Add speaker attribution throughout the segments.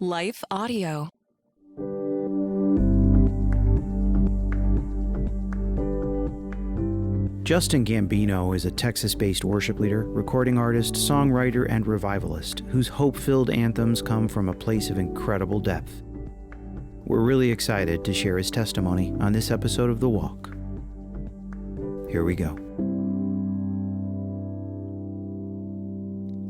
Speaker 1: Life Audio.
Speaker 2: Justin Gambino is a Texas-based worship leader, recording artist, songwriter, and revivalist whose hope-filled anthems come from a place of incredible depth. We're really excited to share his testimony on this episode of The Walk. Here we go.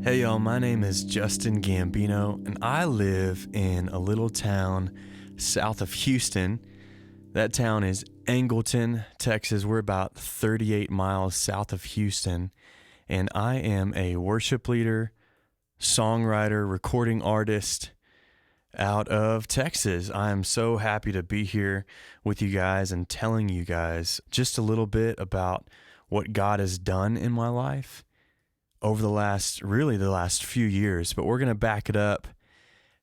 Speaker 3: Hey y'all, my name is Justin Gambino, and I live in a little town south of Houston. That town is Angleton, Texas. We're about 38 miles south of Houston, and I am a worship leader, songwriter, recording artist out of Texas. I am so happy to be here with you guys and telling you guys just a little bit about what God has done in my life over the last few years, but we're going to back it up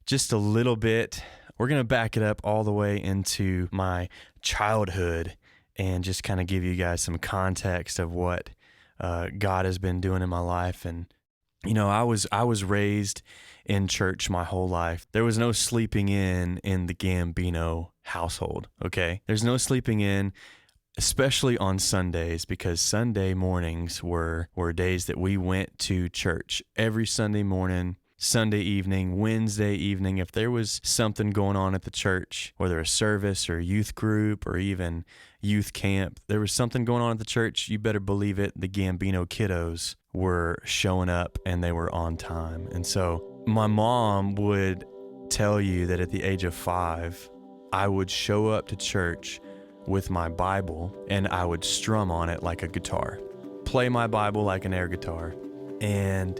Speaker 3: just a little bit. We're going to back it up all the way into my childhood and just kind of give you guys some context of what God has been doing in my life. And, you know, I was raised in church my whole life. There was no sleeping in the Gambino household, okay? There's no sleeping in, especially on Sundays, because Sunday mornings were days that we went to church every Sunday morning, Sunday evening, Wednesday evening. If there was something going on at the church, whether a service or a youth group or even youth camp, there was something going on at the church, you better believe it, the Gambino kiddos were showing up and they were on time. And so my mom would tell you that at the age of 5, I would show up to church with my Bible and I would strum on it like a guitar, play my Bible like an air guitar. And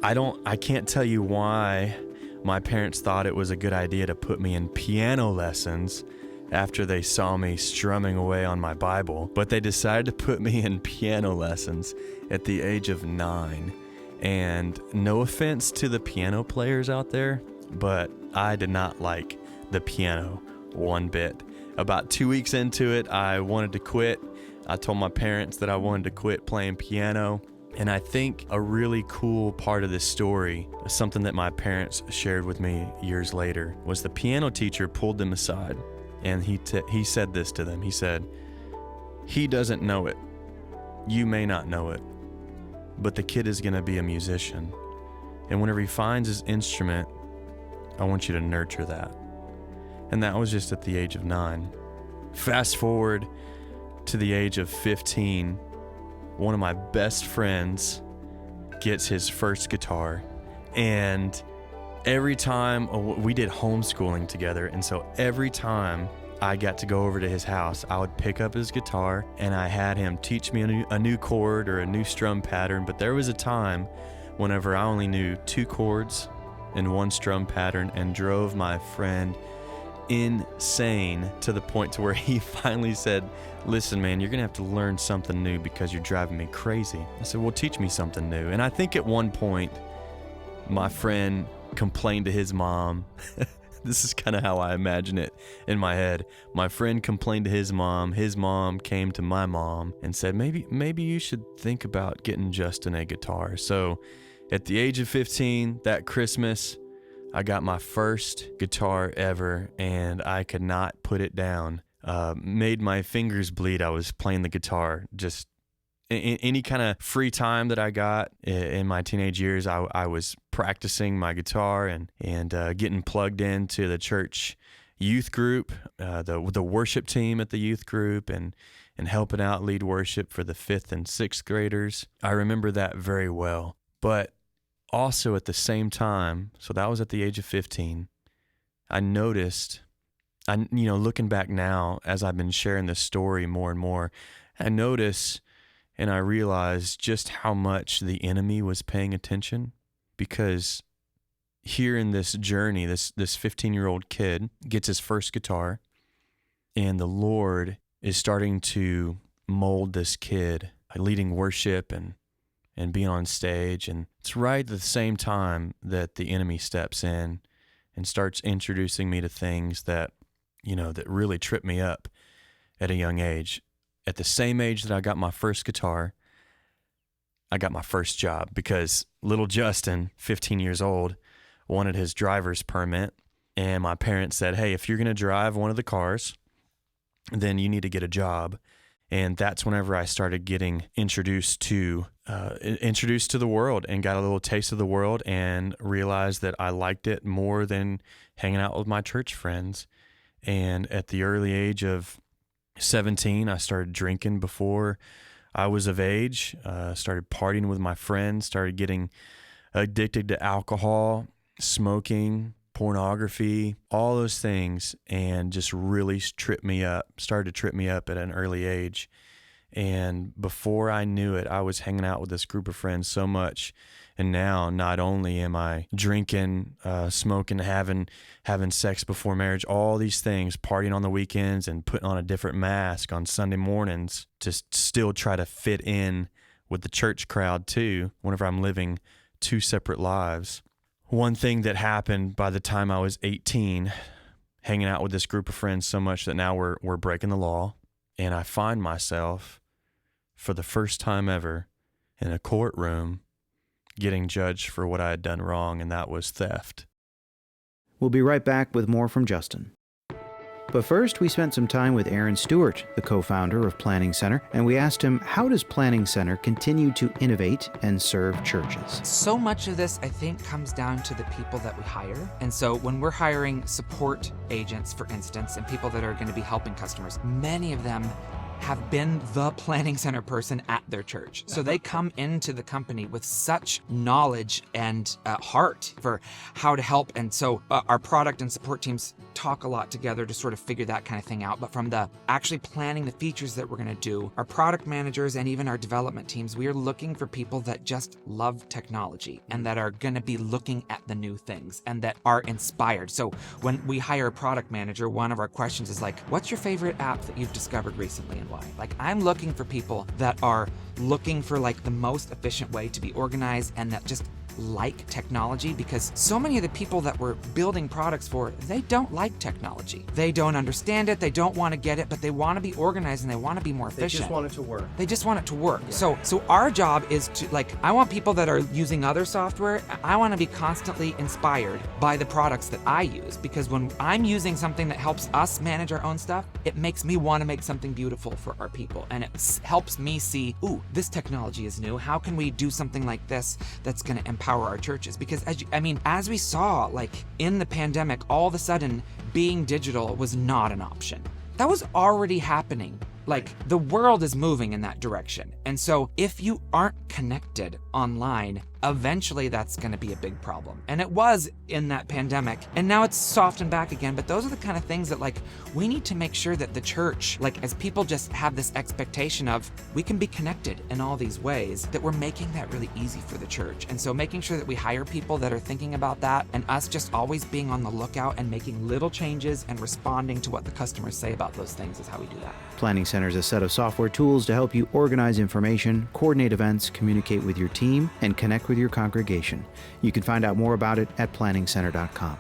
Speaker 3: I can't tell you why my parents thought it was a good idea to put me in piano lessons after they saw me strumming away on my Bible, but they decided to put me in piano lessons at the age of 9. And no offense to the piano players out there, but I did not like the piano one bit. About 2 weeks into it, I wanted to quit. I told my parents that I wanted to quit playing piano. And I think a really cool part of this story, something that my parents shared with me years later, was the piano teacher pulled them aside and he said this to them. He said, "He doesn't know it. You may not know it, but the kid is going to be a musician. And whenever he finds his instrument, I want you to nurture that." And that was just at the age of 9. Fast forward to the age of 15, one of my best friends gets his first guitar. And every time we did homeschooling together, and so every time I got to go over to his house, I would pick up his guitar and I had him teach me a new chord or a new strum pattern. But there was a time whenever I only knew 2 chords and 1 strum pattern and drove my friend insane to the point to where he finally said, "Listen, man, you're gonna have to learn something new because you're driving me crazy." I said, "Well, teach me something new." And I think at one point my friend complained to his mom. This is kind of how I imagine it in my head. My friend complained to his mom. His mom came to my mom and said, maybe you should think about getting Justin a guitar. So at the age of 15, that Christmas, I got my first guitar ever, and I could not put it down. Made my fingers bleed. I was playing the guitar. Just any kind of free time that I got in my teenage years, I was practicing my guitar and getting plugged into the church youth group, the worship team at the youth group, and helping out lead worship for the 5th and 6th graders. I remember that very well. But also at the same time, so that was at the age of 15, I noticed, looking back now as I've been sharing this story more and more, I noticed and I realized just how much the enemy was paying attention, because here in this journey, this 15-year-old kid gets his first guitar, and the Lord is starting to mold this kid, leading worship and being on stage. And it's right at the same time that the enemy steps in and starts introducing me to things that really trip me up at a young age. At the same age that I got my first guitar, I got my first job, because little Justin, 15 years old, wanted his driver's permit. And my parents said, hey, if you're going to drive one of the cars, then you need to get a job. And that's whenever I started getting introduced to the world and got a little taste of the world and realized that I liked it more than hanging out with my church friends. And at the early age of 17, I started drinking before I was of age, started partying with my friends, started getting addicted to alcohol, smoking, pornography, all those things, and just really started to trip me up at an early age. And before I knew it, I was hanging out with this group of friends so much. And now not only am I drinking, smoking, having sex before marriage, all these things, partying on the weekends and putting on a different mask on Sunday mornings to still try to fit in with the church crowd too, whenever I'm living two separate lives. One thing that happened by the time I was 18, hanging out with this group of friends so much that now we're breaking the law, and I find myself for the first time ever in a courtroom getting judged for what I had done wrong, and that was theft.
Speaker 2: We'll be right back with more from Justin. But first, we spent some time with Aaron Stewart, the co-founder of Planning Center, and we asked him, how does Planning Center continue to innovate and serve churches?
Speaker 1: So much of this, I think, comes down to the people that we hire. And so when we're hiring support agents, for instance, and people that are going to be helping customers, many of them have been the Planning Center person at their church. So they come into the company with such knowledge and heart for how to help. And so our product and support teams talk a lot together to sort of figure that kind of thing out. But from the actually planning the features that we're going to do, our product managers and even our development teams, we are looking for people that just love technology and that are going to be looking at the new things and that are inspired. So when we hire a product manager, one of our questions is like, what's your favorite app that you've discovered recently and why? Like, I'm looking for people that are looking for like the most efficient way to be organized and that just like technology, because so many of the people that we're building products for, they don't like technology. They don't understand it, they don't want to get it, but they want to be organized and they want to be more efficient.
Speaker 4: They just want it to work.
Speaker 1: They just want it to work.
Speaker 4: Yeah.
Speaker 1: So our job is to, like, I want people that are using other software, I want to be constantly inspired by the products that I use, because when I'm using something that helps us manage our own stuff, it makes me want to make something beautiful for our people. And it helps me see, ooh, this technology is new. How can we do something like this that's going to empower our churches? Because as we saw, like in the pandemic, all of a sudden being digital was not an option. That was already happening. Like, the world is moving in that direction. And so if you aren't connected online, eventually that's going to be a big problem. And it was in that pandemic, and now it's softened back again. But those are the kind of things that, like, we need to make sure that the church, like, as people just have this expectation of we can be connected in all these ways, that we're making that really easy for the church. And so making sure that we hire people that are thinking about that, and us just always being on the lookout and making little changes and responding to what the customers say about those things is how we do that.
Speaker 2: Planning Center is a set of software tools to help you organize information, coordinate events, communicate with your team, and connect with your congregation. You can find out more about it at planningcenter.com.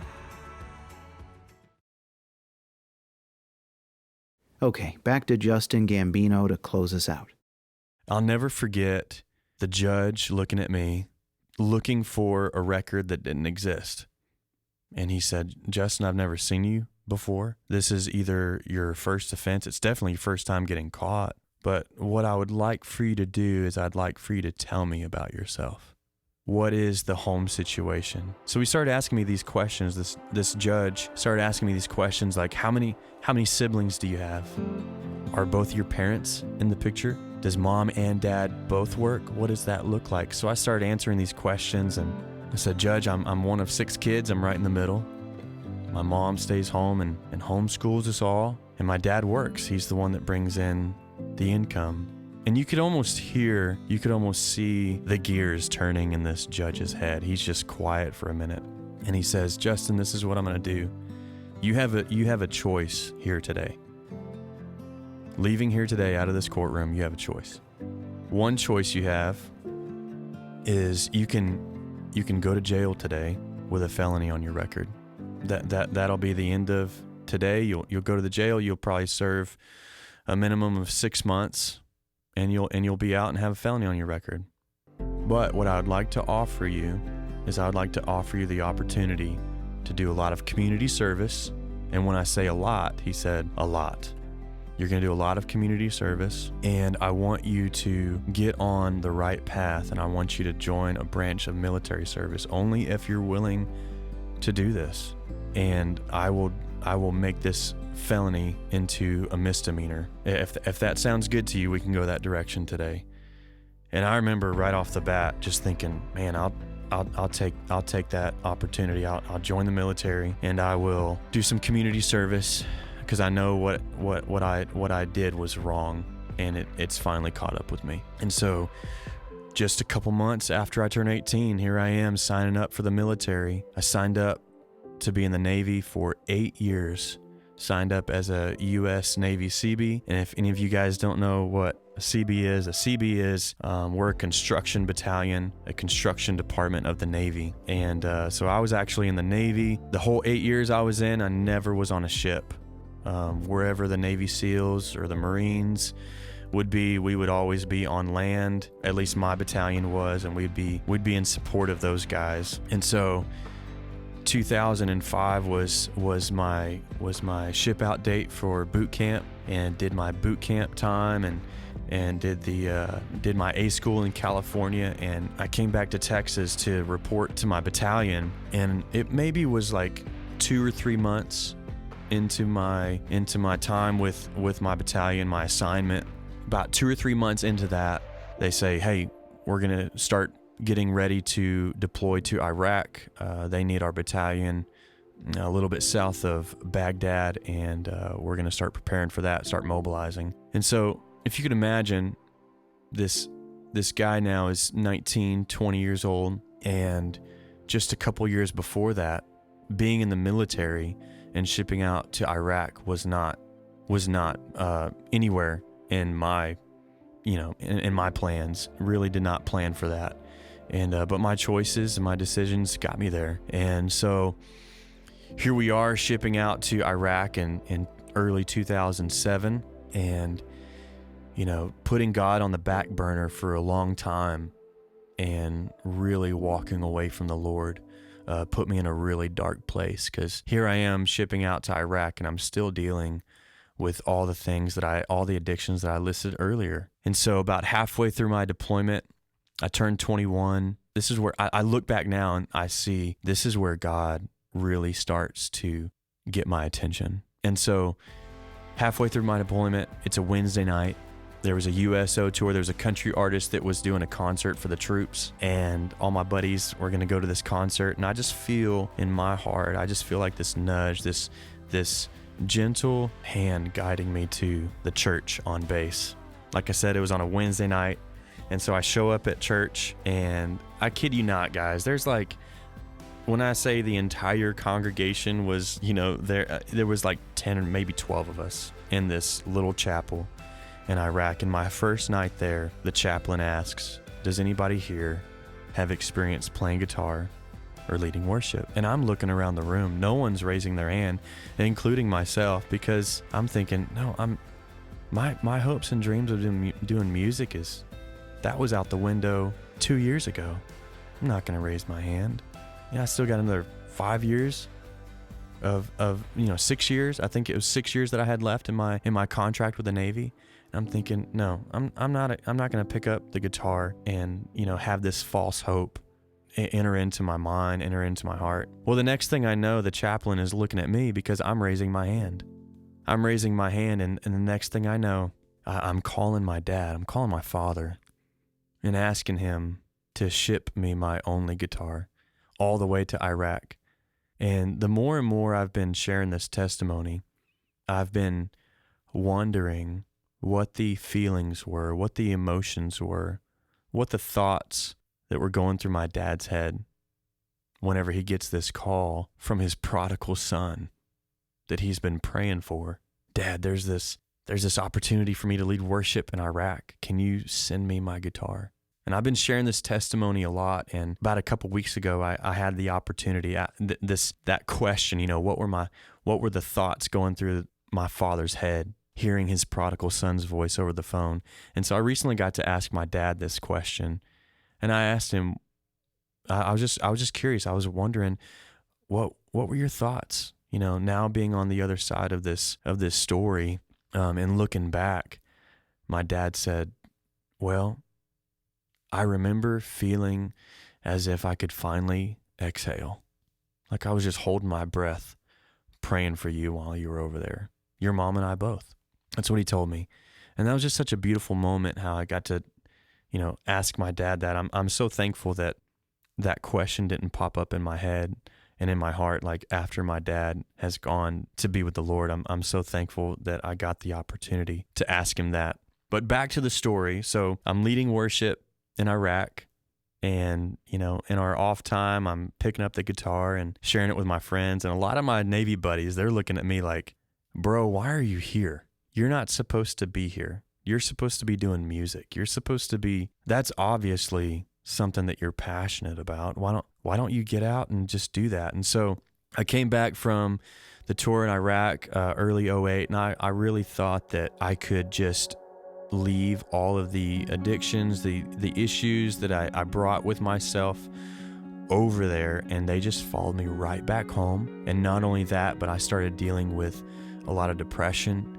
Speaker 2: Okay, back to Justin Gambino to close us out.
Speaker 3: I'll never forget the judge looking at me, looking for a record that didn't exist. And he said, Justin, I've never seen you before. This is either your first offense. It's definitely your first time getting caught. But what I would like for you to do is I'd like for you to tell me about yourself. What is the home situation? So he started asking me these questions. This judge started asking me these questions like, how many siblings do you have? Are both your parents in the picture? Does mom and dad both work? What does that look like? So I started answering these questions, and I said, Judge, I'm one of 6 kids. I'm right in the middle. My mom stays home and homeschools us all, and my dad works. He's the one that brings in the income. And you could almost see the gears turning in this judge's head. He's just quiet for a minute. And he says, Justin, this is what I'm going to do. You have a choice here today. Leaving here today out of this courtroom, you have a choice. One choice you have is you can go to jail today with a felony on your record. That'll be the end of today. You'll go to the jail. You'll probably serve a minimum of 6 months, and you'll be out and have a felony on your record. But what I would like to offer you is I would like to offer you the opportunity to do a lot of community service. And when I say a lot, he said a lot. You're going to do a lot of community service, and I want you to get on the right path, and I want you to join a branch of military service only if you're willing to do this. And I will make this felony into a misdemeanor. If that sounds good to you, we can go that direction today. And I remember right off the bat just thinking, man, I'll take that opportunity. I'll join the military, and I will do some community service, because I know what I did was wrong, and it's finally caught up with me. And so just a couple months after I turned 18, here I am signing up for the military. I signed up to be in the Navy for 8 years, signed up as a U.S. Navy CB. And if any of you guys don't know what a CB is, we're a construction battalion, a construction department of the Navy. And so I was actually in the Navy. The whole 8 years I was in, I never was on a ship. Wherever the Navy SEALs or the Marines would be, we would always be on land. At least my battalion was, and we'd be in support of those guys. And so 2005 was my ship out date for boot camp, and did my boot camp time and did my A school in California. And I came back to Texas to report to my battalion, and it maybe was like 2 or 3 months into my time with my battalion, my assignment. About 2 or 3 months into that, they say, hey, we're gonna start getting ready to deploy to Iraq. They need our battalion a little bit south of Baghdad, and we're gonna start preparing for that, start mobilizing. And so if you could imagine, this guy now is 19, 20 years old, and just a couple years before that, being in the military and shipping out to Iraq was not anywhere in my, in my plans. Really did not plan for that. And but my choices and my decisions got me there. And so here we are, shipping out to Iraq in early 2007, and putting God on the back burner for a long time, and really walking away from the Lord. Put me in a really dark place, because here I am shipping out to Iraq, and I'm still dealing with all the addictions that I listed earlier. And so about halfway through my deployment, I turned 21. This is where I look back now and I see this is where God really starts to get my attention. And so halfway through my deployment, it's a Wednesday night. There was a USO tour. There was a country artist that was doing a concert for the troops, and all my buddies were going to go to this concert. And I just feel in my heart, like this nudge, this gentle hand guiding me to the church on base. Like I said, it was on a Wednesday night. And so I show up at church, and I kid you not, guys, there's like, when I say the entire congregation was, there was like 10 or maybe 12 of us in this little chapel in Iraq. And my first night there, the chaplain asks, does anybody here have experience playing guitar or leading worship? And I'm looking around the room. No one's raising their hand, including myself, because I'm thinking, no, my hopes and dreams of doing music that was out the window 2 years ago. I'm not going to raise my hand. I still got another 5 years of 6 years. I think it was 6 years that I had left in my contract with the Navy. I'm thinking, no, I'm not going to pick up the guitar and, have this false hope enter into my mind, enter into my heart. Well, the next thing I know, the chaplain is looking at me because I'm raising my hand. And the next thing I know, I'm calling my dad. I'm calling my father and asking him to ship me my only guitar all the way to Iraq. And the more and more I've been sharing this testimony, I've been wondering what the feelings were, what the emotions were, what the thoughts that were going through my dad's head whenever he gets this call from his prodigal son that he's been praying for. Dad, there's this opportunity for me to lead worship in Iraq. Can you send me my guitar? And I've been sharing this testimony a lot. And about a couple weeks ago, I had the opportunity, that question, what were the thoughts going through my father's head, hearing his prodigal son's voice over the phone. And so I recently got to ask my dad this question. And I asked him, I was just curious. I was wondering what were your thoughts? Now being on the other side of this story, and looking back, my dad said, well, I remember feeling as if I could finally exhale. Like I was just holding my breath, praying for you while you were over there. Your mom and I both. That's what he told me. And that was just such a beautiful moment, how I got to, ask my dad that. I'm so thankful that question didn't pop up in my head and in my heart, like after my dad has gone to be with the Lord. I'm so thankful that I got the opportunity to ask him that. But back to the story. So I'm leading worship in Iraq, and, in our off time, I'm picking up the guitar and sharing it with my friends. And a lot of my Navy buddies, they're looking at me like, bro, why are you here? You're not supposed to be here. You're supposed to be doing music. That's obviously something that you're passionate about. Why don't you get out and just do that? And so I came back from the tour in Iraq, early '08, and I really thought that I could just leave all of the addictions, the issues that I brought with myself over there, and they just followed me right back home. And not only that, but I started dealing with a lot of depression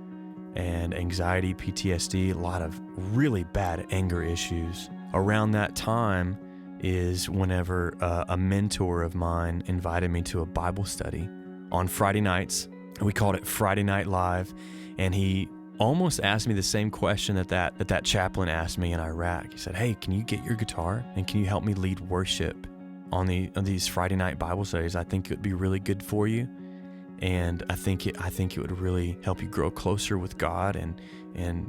Speaker 3: and anxiety, PTSD, a lot of really bad anger issues. Around that time is whenever a mentor of mine invited me to a Bible study on Friday nights. We called it Friday Night Live, and he almost asked me the same question that chaplain asked me in Iraq. He said, hey, can you get your guitar and can you help me lead worship on these Friday night Bible studies? I think it would be really good for you. And I think it would really help you grow closer with God and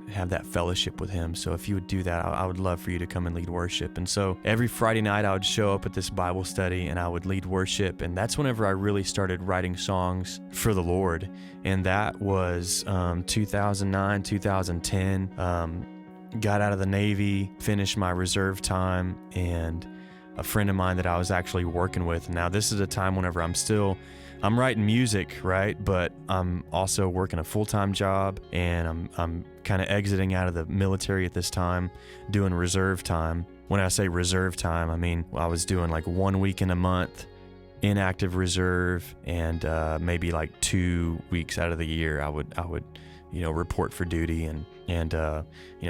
Speaker 3: have that fellowship with him. So if you would do that, I would love for you to come and lead worship. And so every Friday night I would show up at this Bible study and I would lead worship. And that's whenever I really started writing songs for the Lord. And that was 2009, 2010. Got out of the Navy, finished my reserve time, and a friend of mine that I was actually working with. Now this is a time whenever I'm writing music, right? But I'm also working a full-time job, and I'm kind of exiting out of the military at this time, doing reserve time. When I say reserve time, I mean I was doing like 1 week in a month in active reserve, and maybe like 2 weeks out of the year I would report for duty and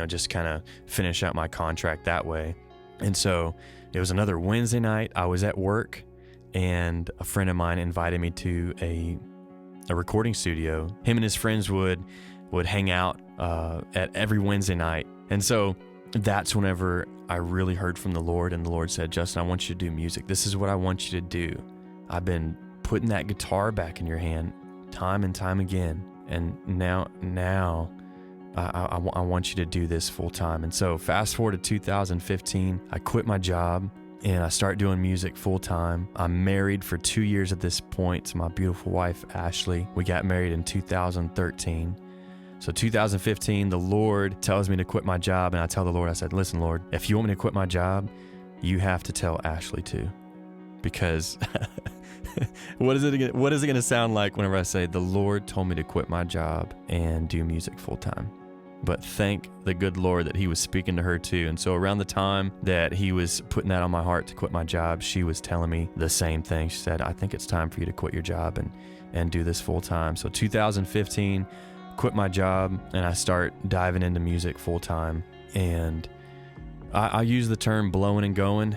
Speaker 3: just kind of finish out my contract that way. And so it was another Wednesday night. I was at work, and a friend of mine invited me to a recording studio. Him and his friends would hang out at every Wednesday night. And so that's whenever I really heard from the Lord, and the Lord said, Justin, I want you to do music. This is what I want you to do. I've been putting that guitar back in your hand time and time again. And now I want you to do this full time. And so fast forward to 2015, I quit my job and I start doing music full time. I'm married for 2 years at this point to my beautiful wife, Ashley. We got married in 2013. So 2015, the Lord tells me to quit my job, and I tell the Lord, I said, listen, Lord, if you want me to quit my job, you have to tell Ashley too. Because what is it going to sound like whenever I say the Lord told me to quit my job and do music full time? But thank the good Lord that he was speaking to her too. And so around the time that he was putting that on my heart to quit my job, she was telling me the same thing. She said, I think it's time for you to quit your job and do this full time. So 2015, quit my job, and I start diving into music full time. And I use the term blowing and going.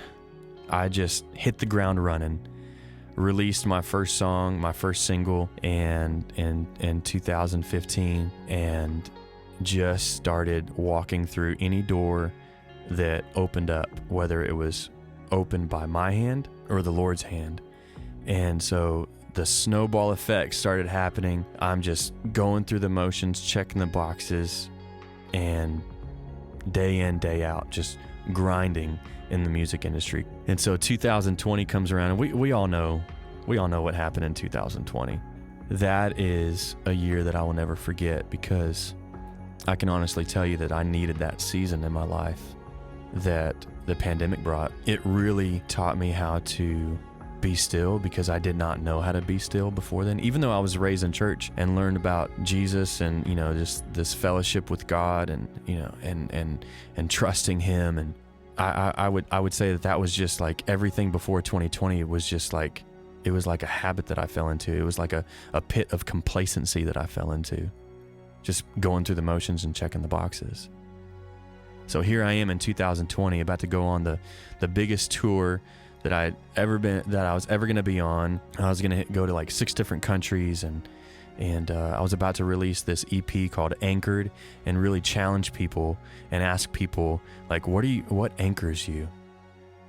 Speaker 3: I just hit the ground running. Released my first song, my first single in 2015, and just started walking through any door that opened up, whether it was opened by my hand or the Lord's hand. And so the snowball effect started happening. I'm just going through the motions, checking the boxes, and day in, day out, just grinding in the music industry. And so 2020 comes around, and we all know what happened in 2020. That is a year that I will never forget, because I can honestly tell you that I needed that season in my life that the pandemic brought. It really taught me how to be still, because I did not know how to be still before then. Even though I was raised in church and learned about Jesus and, just this fellowship with God and, and trusting him I would say that was just like everything before 2020. It was like a habit that I fell into. It was like a pit of complacency that I fell into, just going through the motions and checking the boxes. So here I am in 2020, about to go on the biggest tour that I was ever going to be on. I was going to go to like 6 different countries, and I was about to release this EP called Anchored, and really challenge people and ask people, like, what anchors you,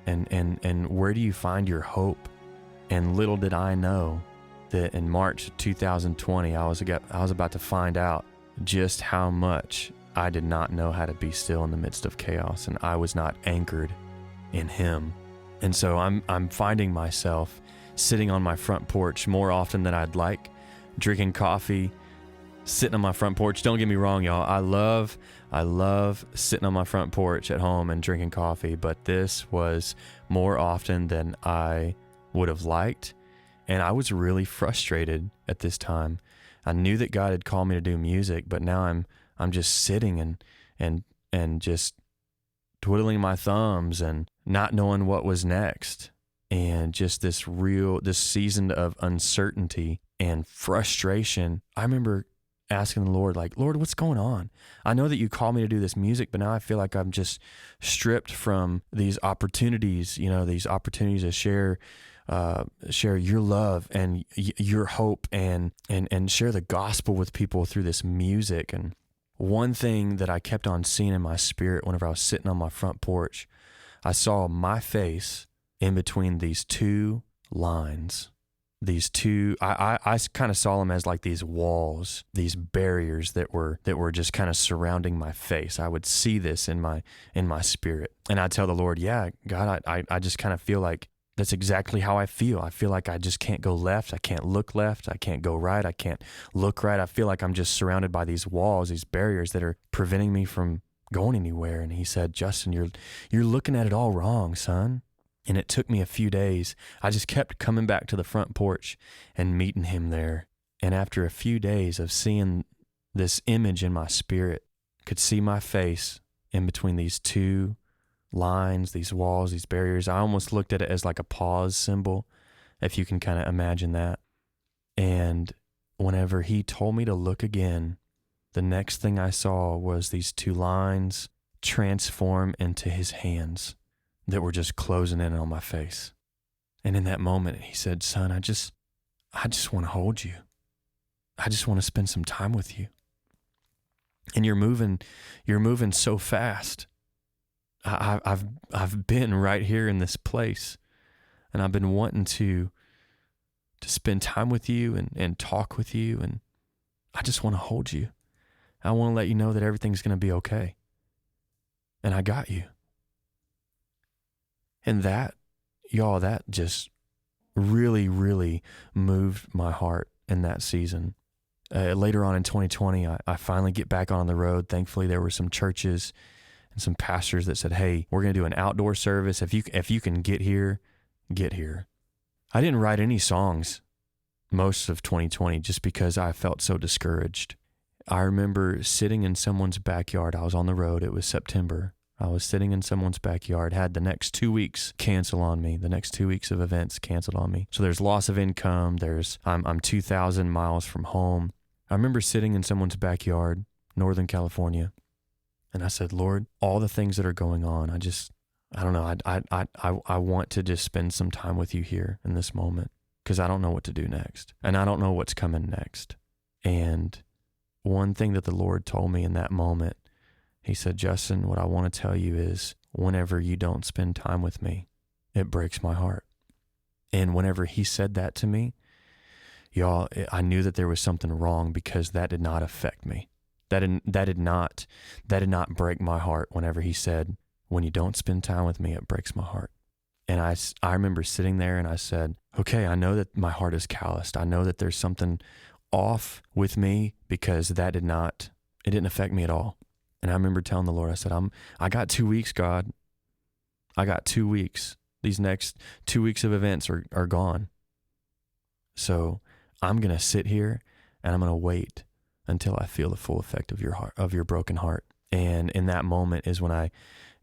Speaker 3: and where do you find your hope? And little did I know that in March 2020, I was about to find out just how much I did not know how to be still in the midst of chaos, and I was not anchored in Him. And so I'm finding myself sitting on my front porch more often than I'd like, drinking coffee, sitting on my front porch. Don't get me wrong, y'all. I love sitting on my front porch at home and drinking coffee, but this was more often than I would have liked, and I was really frustrated at this time. I knew that God had called me to do music, but now I'm just sitting and just twiddling my thumbs and not knowing what was next, and just this season of uncertainty and frustration. I remember asking the Lord, like, Lord, what's going on? I know that you called me to do this music, but now I feel like I'm just stripped from these opportunities, these opportunities to share your love and your hope and share the gospel with people through this music. And one thing that I kept on seeing in my spirit whenever I was sitting on my front porch, I saw my face in between these 2 lines. I kind of saw them as like these walls, these barriers that were just kind of surrounding my face. I would see this in my spirit, and I'd tell the Lord, yeah, God, I just kind of feel like that's exactly how I feel. I feel like I just can't go left. I can't look left. I can't go right. I can't look right. I feel like I'm just surrounded by these walls, these barriers that are preventing me from going anywhere. And He said, Justin, you're looking at it all wrong, son. And it took me a few days. I just kept coming back to the front porch and meeting Him there. And after a few days of seeing this image in my spirit, could see my face in between these 2 lines, these walls, these barriers. I almost looked at it as like a pause symbol, if you can kind of imagine that. And whenever He told me to look again, the next thing I saw was these 2 lines transform into His hands that were just closing in on my face. And in that moment, He said, son, I just want to hold you. I just want to spend some time with you. And you're moving so fast. I've been right here in this place, and I've been wanting to spend time with you and talk with you, and I just want to hold you. I want to let you know that everything's going to be okay, and I got you. And that, y'all, that just really, really moved my heart in that season. Later on in 2020, I finally get back on the road. Thankfully, there were some churches and some pastors that said, hey, we're going to do an outdoor service. If you can get here, get here. I didn't write any songs most of 2020 just because I felt so discouraged. I remember sitting in someone's backyard. I was on the road. It was September. I was sitting in someone's backyard, had the next 2 weeks cancel on me, the next 2 weeks of events canceled on me. So there's loss of income. I'm 2,000 miles from home. I remember sitting in someone's backyard, Northern California, and I said, Lord, all the things that are going on, I don't know. I want to just spend some time with you here in this moment, because I don't know what to do next, and I don't know what's coming next. And one thing that the Lord told me in that moment, He said, Justin, what I want to tell you is whenever you don't spend time with me, it breaks my heart. And whenever He said that to me, y'all, I knew that there was something wrong, because that did not affect me. That did not break my heart whenever He said, when you don't spend time with me, it breaks my heart. And I remember sitting there and I said, okay, I know that my heart is calloused. I know that there's something off with me, because it didn't affect me at all. And I remember telling the Lord, I said, I got 2 weeks, God. I got 2 weeks. These next 2 weeks of events are gone. So I'm going to sit here and I'm going to wait until I feel the full effect of your heart, of your broken heart. And in that moment is when I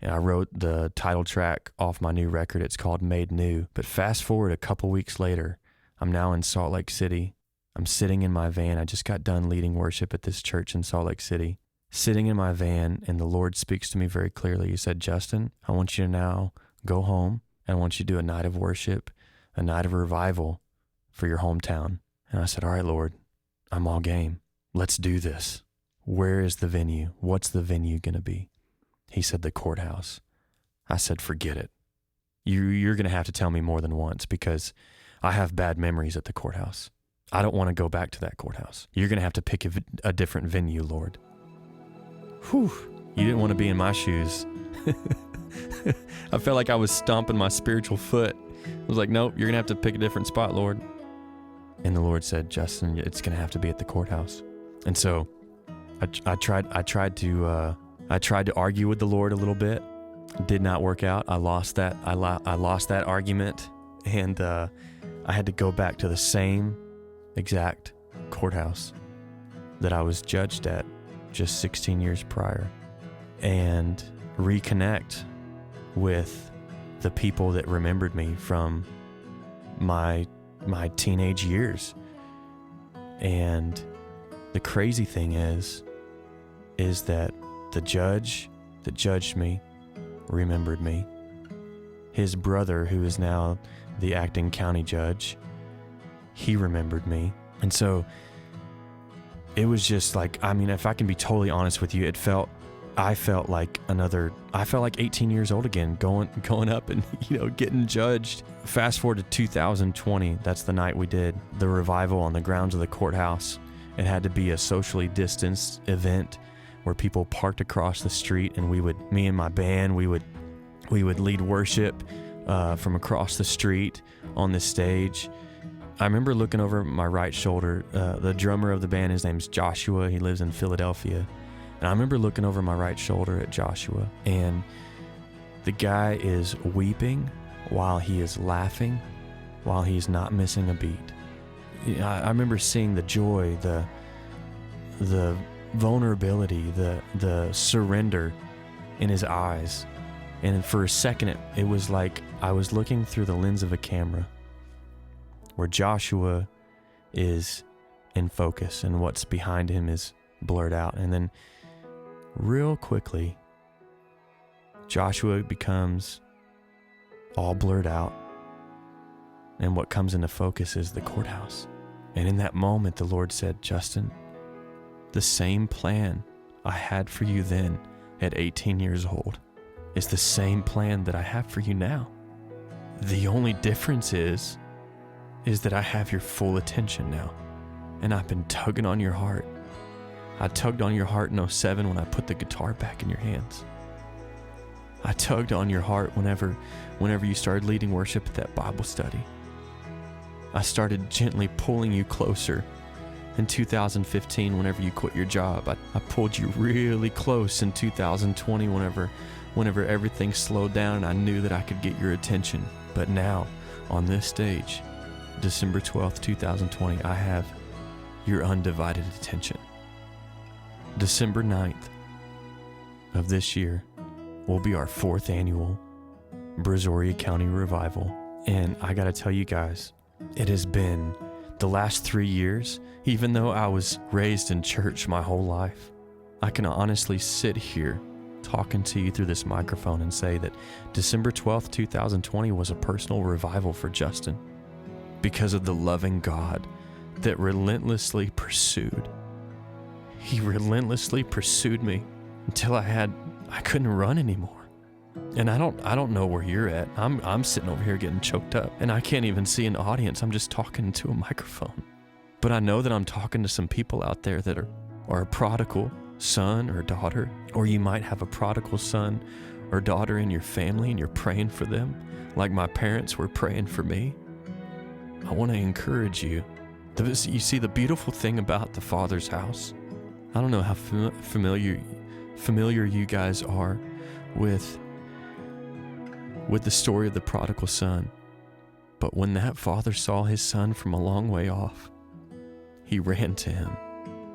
Speaker 3: And I wrote the title track off my new record. It's called Made New. But fast forward a couple weeks later, I'm now in Salt Lake City. I'm sitting in my van. I just got done leading worship at this church in Salt Lake City. Sitting in my van, and the Lord speaks to me very clearly. He said, Justin, I want you to now go home, and I want you to do a night of worship, a night of revival for your hometown. And I said, all right, Lord, I'm all game. Let's do this. Where is the venue? What's the venue going to be? He said, the courthouse. I said, forget it. You're going to have to tell me more than once, because I have bad memories at the courthouse. I don't want to go back to that courthouse. You're going to have to pick a different venue, Lord. Whew. You didn't want to be in my shoes. I felt like I was stomping my spiritual foot. I was like, nope, you're going to have to pick a different spot, Lord. And the Lord said, Justin, it's going to have to be at the courthouse. And so I tried to argue with the Lord a little bit. It did not work out. I lost that. I lost that argument, and I had to go back to the same exact courthouse that I was judged at just 16 years prior, and reconnect with the people that remembered me from my teenage years. And the crazy thing is that the judge that judged me remembered me. His brother, who is now the acting county judge, he remembered me. And so it was just like, I mean, if I can be totally honest with you, I felt like 18 years old again, going up and, getting judged. Fast forward to 2020, that's the night we did the revival on the grounds of the courthouse. It had to be a socially distanced event where people parked across the street, and me and my band, we would lead worship from across the street on this stage. I remember looking over my right shoulder. The drummer of the band, his name's Joshua. He lives in Philadelphia. And I remember looking over my right shoulder at Joshua, and the guy is weeping while he is laughing, while he's not missing a beat. I remember seeing the joy, the vulnerability, the surrender in his eyes. And for a second, it was like I was looking through the lens of a camera, where Joshua is in focus and what's behind him is blurred out. And then real quickly, Joshua becomes all blurred out, and what comes into focus is the courthouse. And in that moment, the Lord said, Justin, the same plan I had for you then at 18 years old is the same plan that I have for you now. The only difference is that I have your full attention now, and I've been tugging on your heart. I tugged on your heart in 2007 when I put the guitar back in your hands. I tugged on your heart whenever you started leading worship at that Bible study. I started gently pulling you closer in 2015 whenever you quit your job. I pulled you really close in 2020 whenever everything slowed down and I knew that I could get your attention. But now, on this stage, December 12th, 2020, I have your undivided attention. December 9th of this year will be our 4th annual Brazoria County Revival. And I gotta tell you guys, it has been the last 3 years, even though I was raised in church my whole life, I can honestly sit here talking to you through this microphone and say that December 12th, 2020 was a personal revival for Justin because of the loving God that relentlessly pursued. He relentlessly pursued me until I couldn't run anymore. And I don't know where you're at. I'm sitting over here getting choked up, and I can't even see an audience. I'm just talking into a microphone. But I know that I'm talking to some people out there that are a prodigal son or daughter, or you might have a prodigal son or daughter in your family and you're praying for them like my parents were praying for me. I want to encourage you. You see, the beautiful thing about the Father's house, I don't know how familiar you guys are with the story of the prodigal son, but when that father saw his son from a long way off, he ran to him.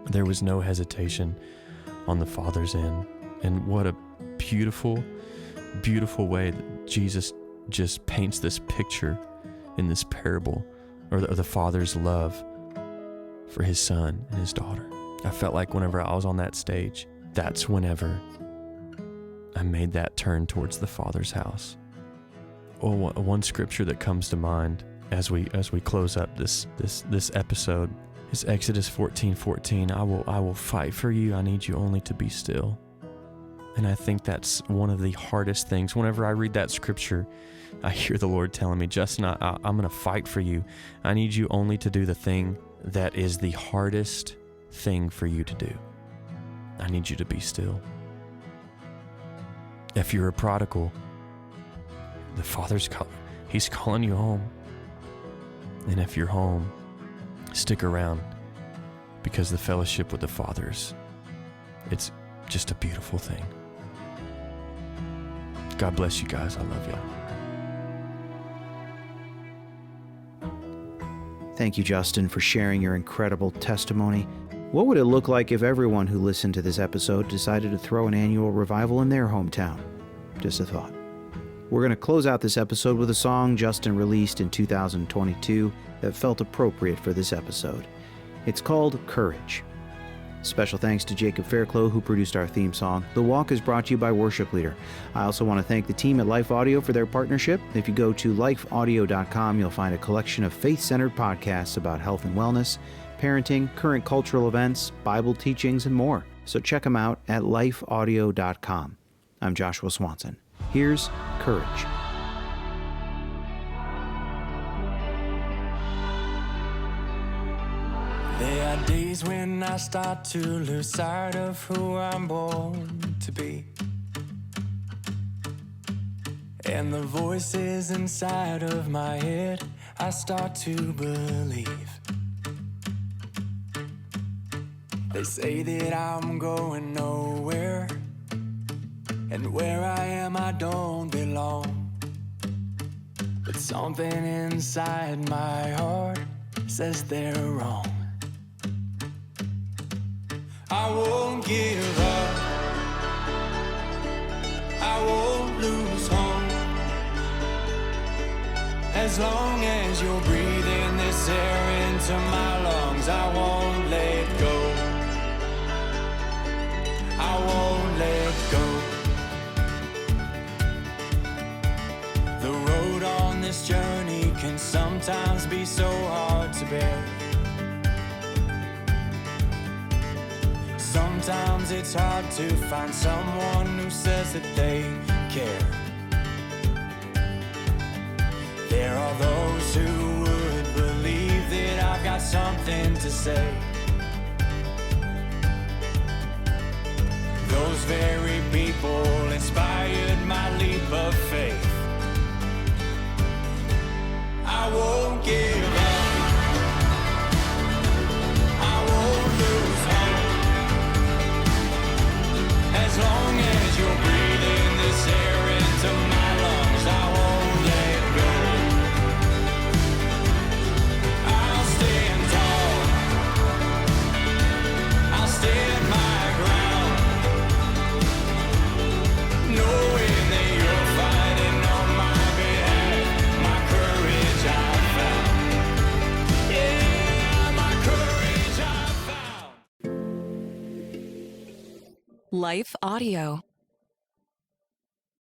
Speaker 3: There was no hesitation on the father's end. And what a beautiful beautiful way that Jesus just paints this picture in this parable, or the Father's love for his son and his daughter. I felt like whenever I was on that stage, that's whenever I made that turn towards the Father's house. One scripture that comes to mind as we close up this episode is Exodus 14:14. I will fight for you. I need you only to be still. And I think that's one of the hardest things. Whenever I read that scripture, I hear the Lord telling me, Justin, I'm going to fight for you. I need you only to do the thing that is the hardest thing for you to do. I need you to be still. If you're a prodigal, the Father's He's calling you home. And if you're home, stick around, because the fellowship with the Fathers, it's just a beautiful thing. God bless you guys. I love y'all.
Speaker 2: Thank you, Justin, for sharing your incredible testimony. What would it look like if everyone who listened to this episode decided to throw an annual revival in their hometown? Just a thought. We're going to close out this episode with a song Justin released in 2022 that felt appropriate for this episode. It's called Courage. Special thanks to Jacob Fairclough, who produced our theme song. The Walk is brought to you by Worship Leader. I also want to thank the team at Life Audio for their partnership. If you go to lifeaudio.com, you'll find a collection of faith-centered podcasts about health and wellness, parenting, current cultural events, Bible teachings, and more. So check them out at lifeaudio.com. I'm Joshua Swanson. Here's Courage.
Speaker 4: There are days when I start to lose sight of who I'm born to be, and the voices inside of my head I start to believe. They say that I'm going nowhere, and where I am I don't belong. But something inside my heart says they're wrong. I won't give up, I won't lose hope. As long as you're breathing this air into my lungs, I won't let go. I won't let go. The road on this journey can sometimes be so hard to bear. Sometimes it's hard to find someone who says that they care. There are those who would believe that I've got something to say. Those very people inspired my leap of faith. I won't give up, I won't lose hope. As long as you're breathing this air into my lungs, I won't let go. I'll stand tall, I'll stand my ground, knowing that you're fighting on my behalf. My courage I found, yeah, my courage I found.
Speaker 5: Life Audio.